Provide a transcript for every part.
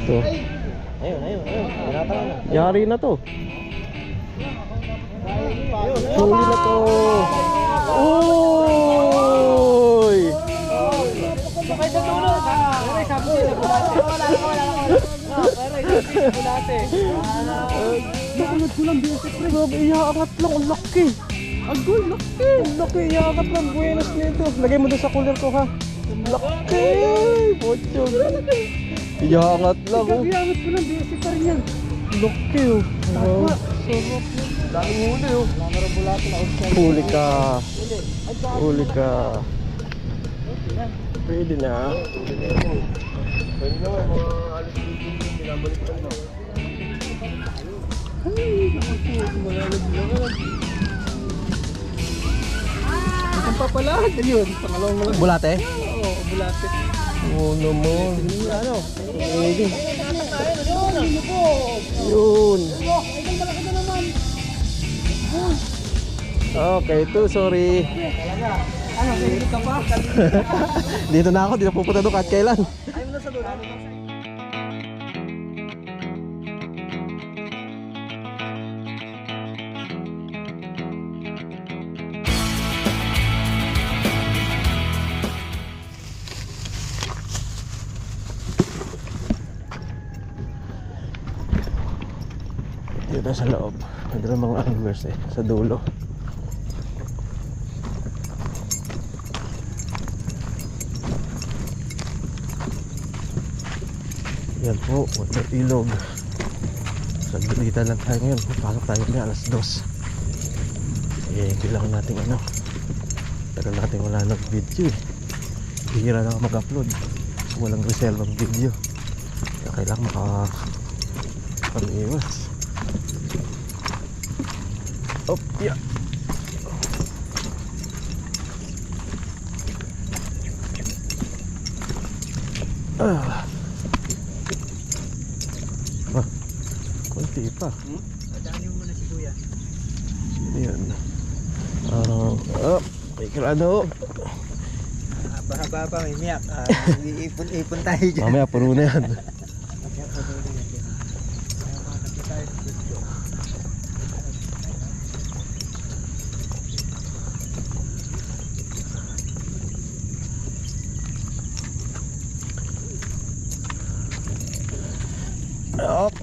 Ito. Ayun. Yari na to. Huli na to. Uy! Sakay sa dulo. Pero sabi nila bulate. Nakulad ko lang BSF pre. Grabe, iaangat lang. Ang laki. Agoy, laki. Ang laki, iaangat lang. Buenas nito. Lagay mo doon sa cooler ko ha. Ang laki. Bochog. Iaangat lang oh. Iaangat ko lang BSF pa rin yan. Laki oh. Wow. Sarap. Daming huli oh. Huli ka. Huli ka. Pwede na. Pwede na mga alis dito. Pinabalik ka na. Ay, naku po. Malalaglag. Ang papalag. Ayun, pangalawang malag. Bulate? Oo, bulate. Oo naman. Ano? Pwede. Yun. Okay, ito, sorry. Ano, nahilip ka pa? Dito na ako, di na pupunta doon kahit kailan. Ayaw mo na sa dulo. Dito sa loob. Nandun ang mga anglers eh, sa dulo. Yan po, water ilog. Sagalitan lang tayo ngayon. Pasok tayo niya alas 2. Eh, kailangan natin ano. Tagal natin wala nag-video eh. Bihira lang mag-upload. Walang reserve ang video. Kaya kailangan pag-iwas. Oh, yeah. Kunti pa. Dadaanin mo na si Kuya. Sino yun? Ikrado. Haba-haba pa, may miyak. Iipon tayo dyan. Mamaya, puro na yan.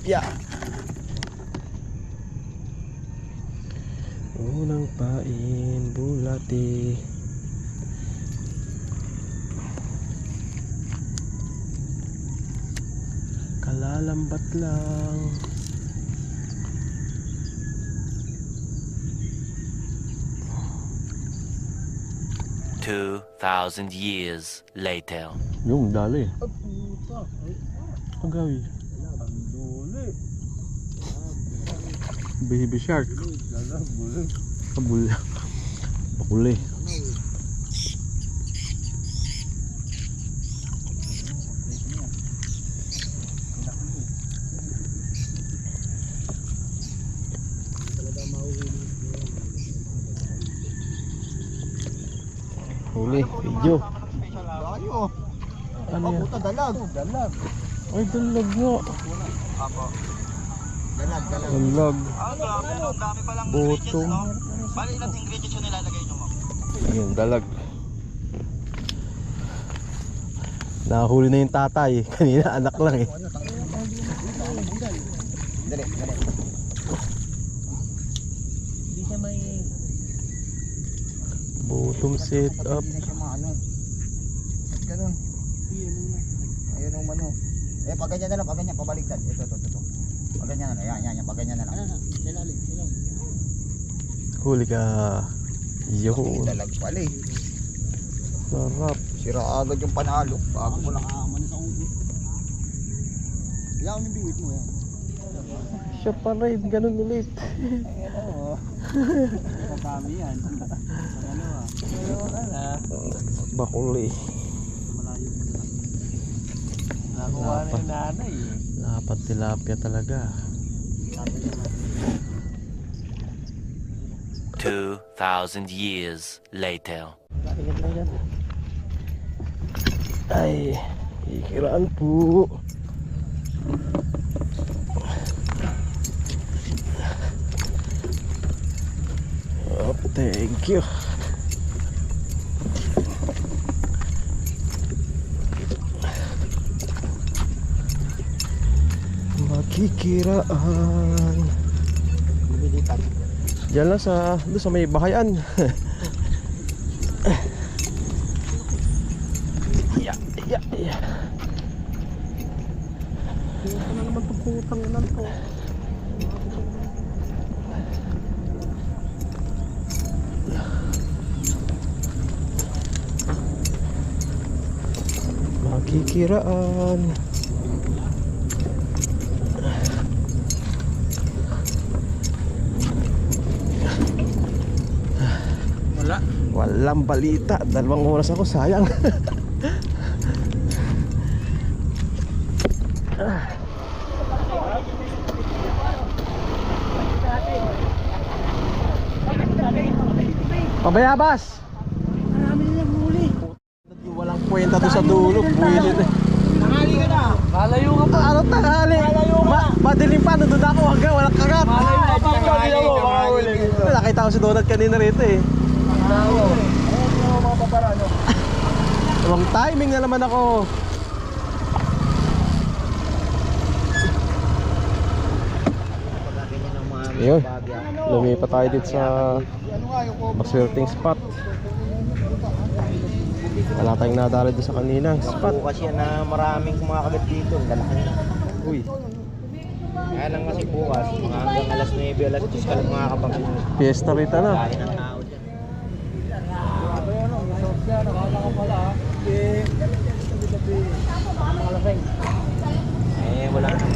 Yeah. Unang pain, bulati. Kalalambat lang. $2,000 years later. Yung dali. Ang gawi. Baby shark. Kabul. Bakuli. Huli, video. Ano yan? Dalag. Ay, dalag nga. Dalag. Botong. Bali ilang ingredients yung nilalagay nyo, ma'am? Ayun, dalag. Nahuli na yung tatay. Kanina anak lang eh. Dali. Hindi siya may... Bottom set up. Hindi na siya maano. Ganun. Ayun ang mano. Eh, pag ganyan na lang, pag ganyan, pabaliktad. Ito. Pag ganyan na lang, yan, pag ganyan na lang. Silalim. Huli ka. Yun. Dalag pala eh. Sarap. Sira agad yung panalo. Bago mo lang aaman sa ubi. Iyaw yung biwit mo yan. Siya pa rin. Ganun ulit. Ayan o. Kasami yan. Bakuli. Malayo mo na. Nakuha na yung nanay eh. Dapat tilapia talaga. 2,000 years later. Ingat lang yan. Ay, ikiraan po. you. Makikiraan. Lumilipat. Diyan lang sa, doon sa may bahayan. Yeah, yeah, yeah. Hindi ko na naman pagputang lang to. Makikiraan. Walang balita. 2 oras ako, sayang. Pabayabas! Marami nilang huli. Walang kwenta doon sa dulo. Buwilit eh. Tanghali ka na. Malayo ka pa. Ano tanghali? Madilim pa, nandun ako hanggang walang kagat. Malayo ka pa. Tanghali ka na. Nakita ko si Donald kanina rito eh. Mga babara, no? Wrong timing na naman ako. Yun, lumipat tayo dito sa maswerteng spot. Wala tayong nadali doon sa kaninang spot. Bukas yan na maraming kumakagat dito. Lalaki na. Uy, Kaya lang kasi bukas, mga hanggang alas 9, alas 10 ka lang makakapamili. fiesta rita na. Kaya ng tao dyan. Eh, wala na.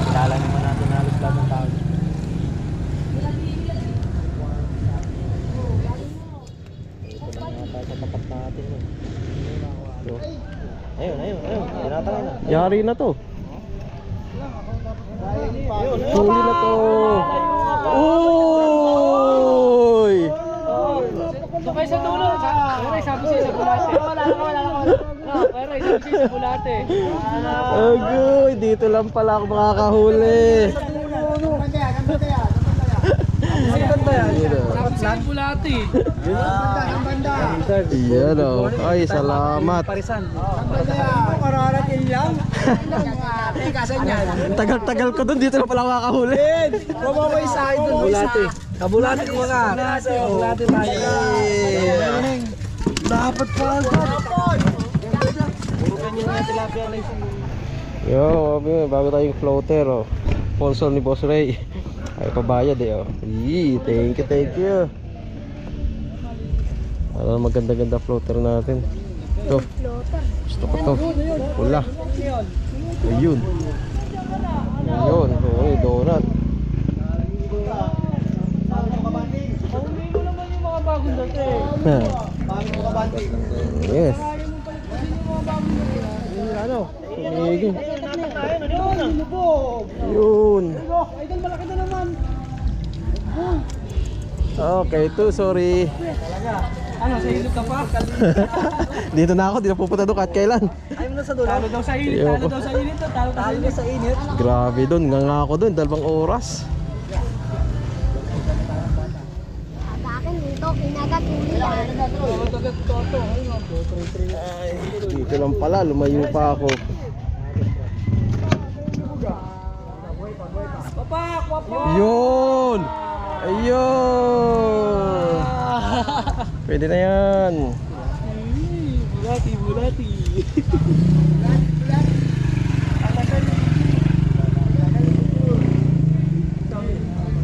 Kilala naman natin halos lahat ng tao. Ito lang yata sa tapat natin. Ito. Ayun. Tinatangay na. Yari na to. Huli na to. Uy! Doon kayo sa dulo. Pero isabi siya sa bulate. Wala. Pero isabi siya sa bulate. Agoy, dito lang pala ako makakahuli. Sabi siya sa bulate. Iyan o. Ay, salamat. Kararating lang. Tagal-tagal ko dun, dito lang pala ako makakahuli. Kumamay sa akin doon. Bulate. Kabulate ko nga. Bulate tayo. Dapat pa agad. Yo, bago tayong floater oh. Sponsor ni Boss Ray. Ay pabayad eh oh. Yee, thank you. Ano maganda-ganda floater natin. Ito. Gusto ko to. Pula. Ayun. Ayun, oh, donut. Pauli ko naman yung mga bagong dati. Yes. Ano? Tumigil. Yun. Okay, to sorry. Ano, sa hilot ka pa? Dito na ako, di na pupunta doon kahit kailan. Ayaw mo na sa dulo. Talo daw sa hilot. Talo daw sa hilot. Talo sa init. Grabe doon, nga ako doon, 2 oras. Sa akin dito, kinagat huli yan. Ay, dito lang pala, lumayo pa ako. Papak! Wapak! Yun! Ayun! Pwede na yan. Bulati.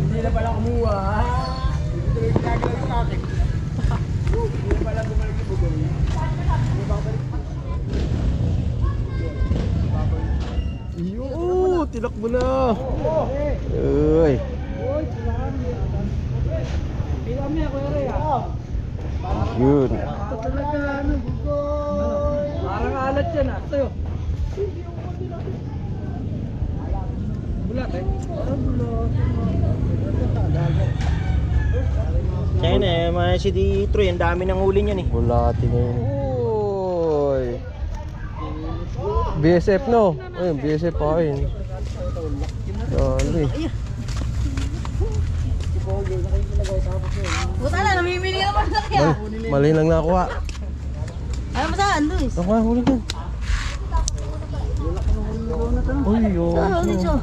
Hindi na pala kumuha. Yun! Tinakbo na! Uy! Yun! Parang alat yan ah. Tayo. Bulat eh. Yan eh, mga si D3, ang dami ng huli niyan eh. Bulati na yun. Uy! BSF no? Ayun, BSF pa rin. Dali. Puta na, namimili ka naman laki ah. Mali lang nakuha. Ayaw mo saan, Luis? Nakuha, huli dyan. Uy, yun. Ulit siya.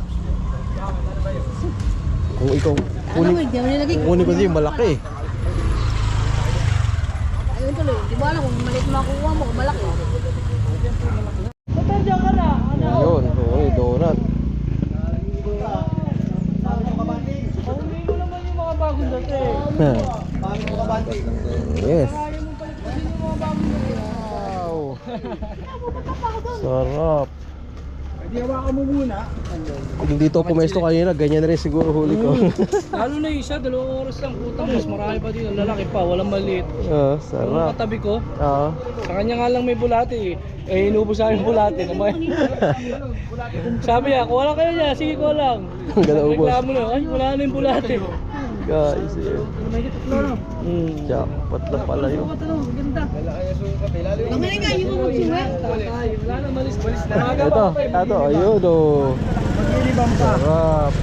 Kung ikaw, Ano mo, hindi mo nilagay. kunin ko din, malaki. Ayun tuloy. Di ba alam kung maliit makukuha mo, kung malaki. Yun, uy, donut. Pahuli naman yung mga bagong dati. Yes. Wow. Sarap. Hawakan mo muna. Kung dito pumesto kanina, ganyan na rin siguro huli ko. Lalo na yung isa, 2 oras lang. Putang mas marami pa dito. Lalaki pa, walang maliit. Ah, Yung sarap. katabi ko, Ah. sa kanya nga lang may bulate eh. Eh, inubos sa akin yung bulate. Sabi niya, kuha lang kayo niya. Sige, kuha lang. Ganda ubos. Reklamo na, ay, wala na yung bulate. Guys, eh. May tatlo na. Jackpot na pala yun. Ganda. Mamali ka, yung mo magsiwa. Wala na, malis na. Ito, ayun o. Sarap.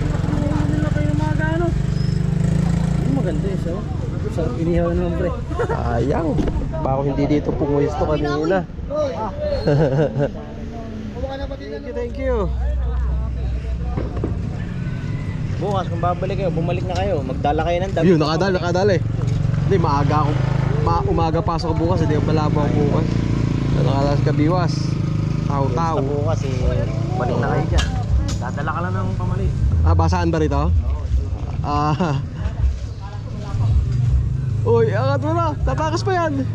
Maganda eh, so. Sarap inihaw naman, pre. Sayang. Baka hindi dito pumuesto kanina. Thank you. Bukas kung babalik kayo, bumalik na kayo. Magdala kayo ng dami. Yun, nakadali. Hindi, maaga ako. Umaga pasok ko bukas, hindi ako malabo ako bukas. Nakadalas ka biwas. Tao-tao. Bukas eh, balik na kayo dyan. Dadala ka lang ng pamalit. Ah, basaan ba rito? Ah. Uy, angat mo na. Tatakas pa yan.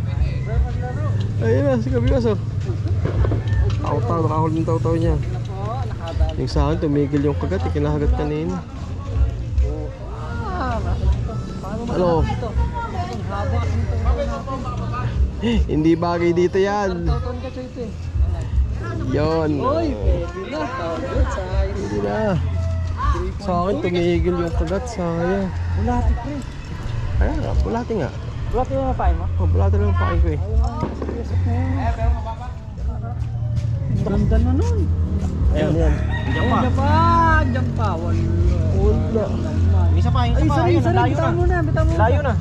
Ayun na, si Kabiwas oh. Tao-tao, nakahuli ng tao-tao niya. Yung sa akin, tumigil yung kagat, kinahagat kanina. Ano? Hindi bagay dito yan. Yon. Hindi na. Sa akin, tumigil yung kagat, sayang. Bulate, pre. Ayan nga, bulate nga. Bulate yung napain mo? Oh, bulate lang yung pakin ko eh. Ganda na nun. Ayan, yan. Diyan pa. Diyan pa. Wala. Isa pa, isa pa. Ayun, layo na. Bitaw mo. Layo na.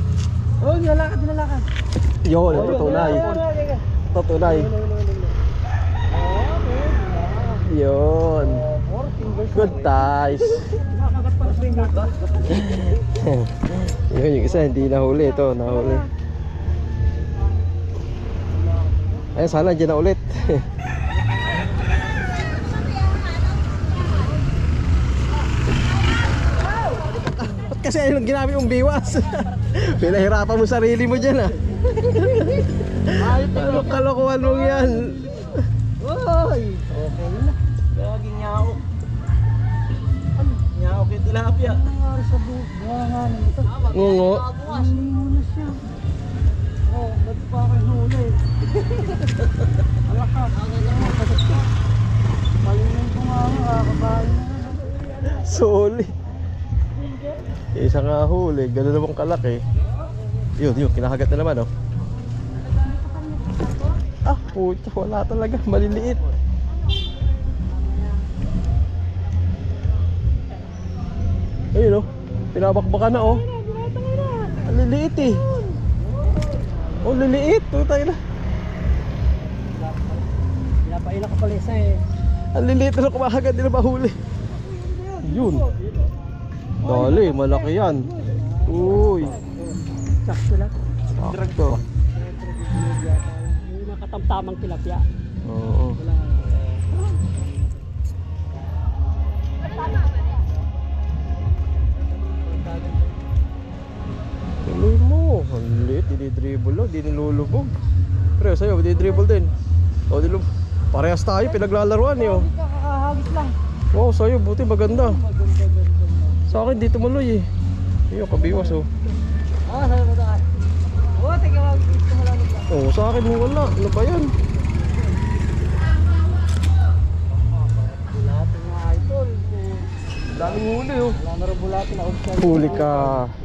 Oh, nilalakad. Yun, tutunay. Tutunay. Yun. Good ties. Yun, yung isa hindi nahuli. Ito, nahuli. Ayun, sana dyan na ulit. Ba't kasi ayun ginamit mong biwas? Pinahirapan mo sarili mo dyan ah. Ano kalokohan mong yan? Oy! Okay na. Lagi nyao. Nyao kay tilapia. Ngungo. Soli. Isa nga huli, gano'n namang kalaki. Yun, kinahagat na naman oh. Ah, puta, wala talaga, maliliit. Ayun oh, pinabakbakan na oh. Ang liliit eh. Oh, liliit, puta na. Pinapaila ka pala isa eh. Ang liliit na kumahagat, di na mahuli. Yun. Dali, malaki yan. Uy. Sakto lang. Sakto. Yung nakatamtamang tilapia. Oo. Tuloy mo. Ang liit, dinidribble lang, di nilulubog. Pero sa'yo, dinidribble din. O, parehas tayo, pinaglalaruan eh. Oh. Kakahagis lang. Wow, sa'yo, buti maganda. Sa akin, dito maloy eh. Ayun, kabiwas oh. Ah, sa'yo ba tayo? Oo, teka, gusto mo lang. Oh, sa akin wala. Ano ba yan? Bulate nga idol. Daming huli oh. Wala na rin bulate na option. Huli ka.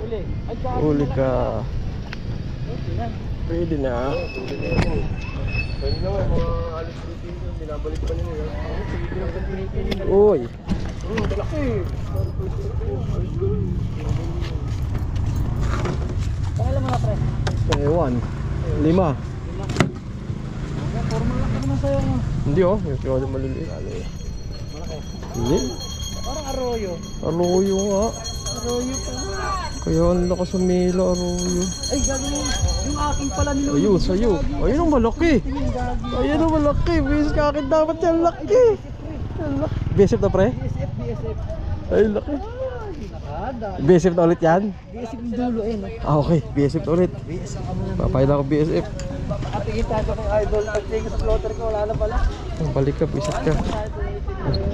Huli. Ay, Huli ka. Pwede na. Pwede naman, mga alis dito. Binabalik pa nila. Uy. Malaki. Pangalan mo na, pre. Ewan. 5. Formal lang ka naman sa'yo, no? Hindi oh, yung kaya maliliit. Malaki. Hindi. Parang arroyo. Arroyo nga. Arroyo pa. Kaya ang lakas ng mila, arroyo. Ay, gagawin. Yung aking pala nilo. Ayun, sa'yo. Ayun ang malaki. Ayun ang malaki. Bis ka akin dapat yan laki. BSF na pre? BSF. Ay, laki. Nakada. BSF na ulit yan? BSF yung dulo, eh, no? Ah, okay. BSF na ulit. Papayad ako BSF. Nakapikita ko kay Idol. Pag-tingin sa floater ko, wala na pala. Balik ka, BSF ka.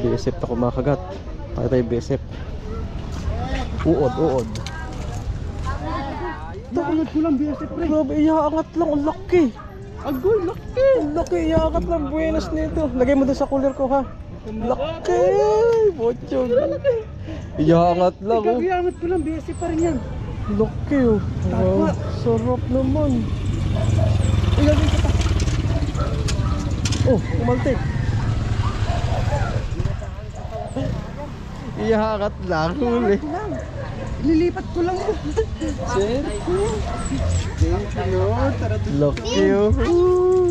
BSF na kumakagat. Kaya tayo BSF. Uod. Nakunod ko lang BSF, pre. Grabe, iaangat lang. Ang laki. Agoy, laki. Ang laki, iaangat lang. Buenas nito. Lagay mo doon sa cooler ko, ha? Laki. Bochog. Iaangat lang, oh. Gagayangat ko lang, BSF pa rin yan. Laki, oh. Wow. Sarap naman. Ilagay ko pa. Oh, umaltik. Iaangat lang. Huli. Lilipat ko lang. Sir? Laki, oh.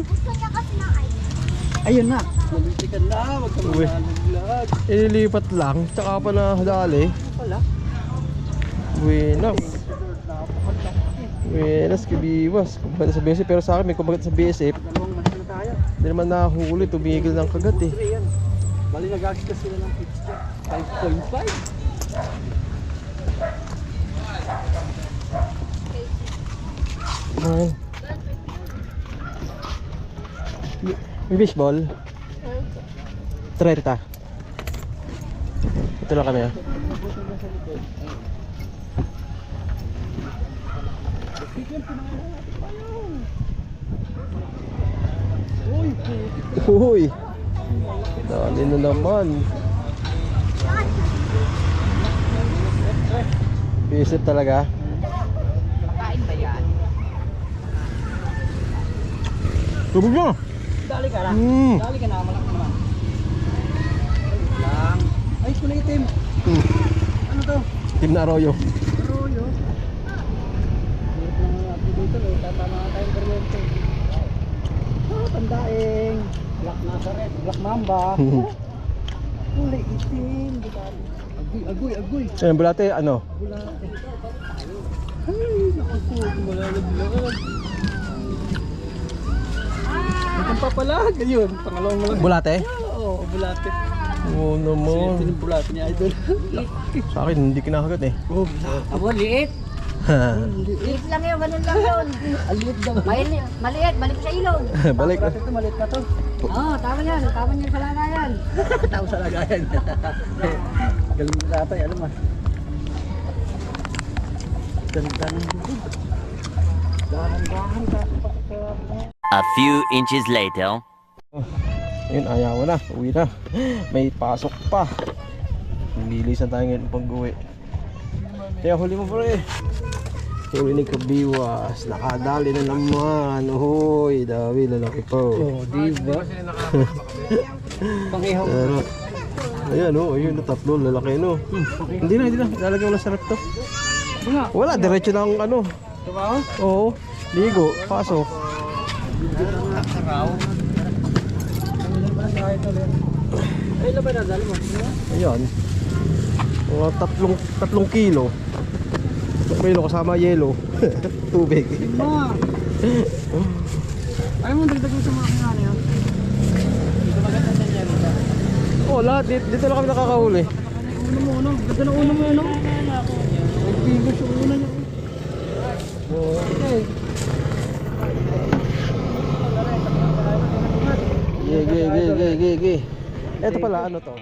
Gusto niya kasi ng ice. Ayun na. Mabitikan na. Wag ka Uy. malalaglag. Ililipat lang. Tsaka pa na dali. Wala. Buenas. Buenas, kibiwas. Kumagat sa BSF. Pero sa akin may kumagat sa BSF. Dalawang manas na tayo. Hindi naman nahuli. Tumigil ng kagat eh. Pre, yan. Bali nag-access sila ng pitch check. 5.5. Ay. May baseball? 30. Ito lang kami ah. Uy! Dali na naman. Isip talaga. Tubog na! Dali ka na. Hmm. Dali ka na. Malaki naman. Wait lang. Ay, kulay itim. Ano to? Team na Arroyo. Arroyo. Wait lang natin dito. Tatama na tayong kuryente. Tandaing. Black Nazareth. Black Mamba. Kulay itim. Agoy. Ayan, bulate, ano? Bulate. Ay, naku po. Malalaglag. Ang papalag. Ayun. Pangalawang malag. Bulate? Oo, bulate. Oo naman. Ito yung bulate ni Idol. Sa akin, hindi kinakagat eh. Oh, abo, liit. Liit lang yun, ganun lang yun. Alit daw. Maliit, balik sa ilog. Balik. Bulate ito, maliit na to. Oo, tama yan sa lagayan. Tao sa lagayan. Galing mo tatay, alam mo. Ganda ng bubog. Dahan-dahan ka. A few inches later. Ayun, ayaw na. Uwi na. May pasok pa. Bilisan tayo ngayon pag uwi. Kaya huli mo pre. Huli ni Kabiwas. Nakadali na naman. Uy, dami lalaki po. Oh, diba? Pangihaw. Pero, ayan o, ayun na tatlo lalaki no. Hindi na. Lalagyan mo na sarap to. Wala, diretso ng ano. Diba? Oo, ligo, pasok. Ay, laban na, dali mo. Ayan. Mga tatlong kilo. 3 kilo kasama yelo. Tubig. Ma! Ayaw mo dagdag mo sa mga kinala yun? Dito maganda sa niya rito. Oh, lahat dito lang kami nakakahuli. Uno mo, ano? Ganda na uno mo, ano? Nagbigos yung uno niya. Okay. Ge. Ito pala ano to?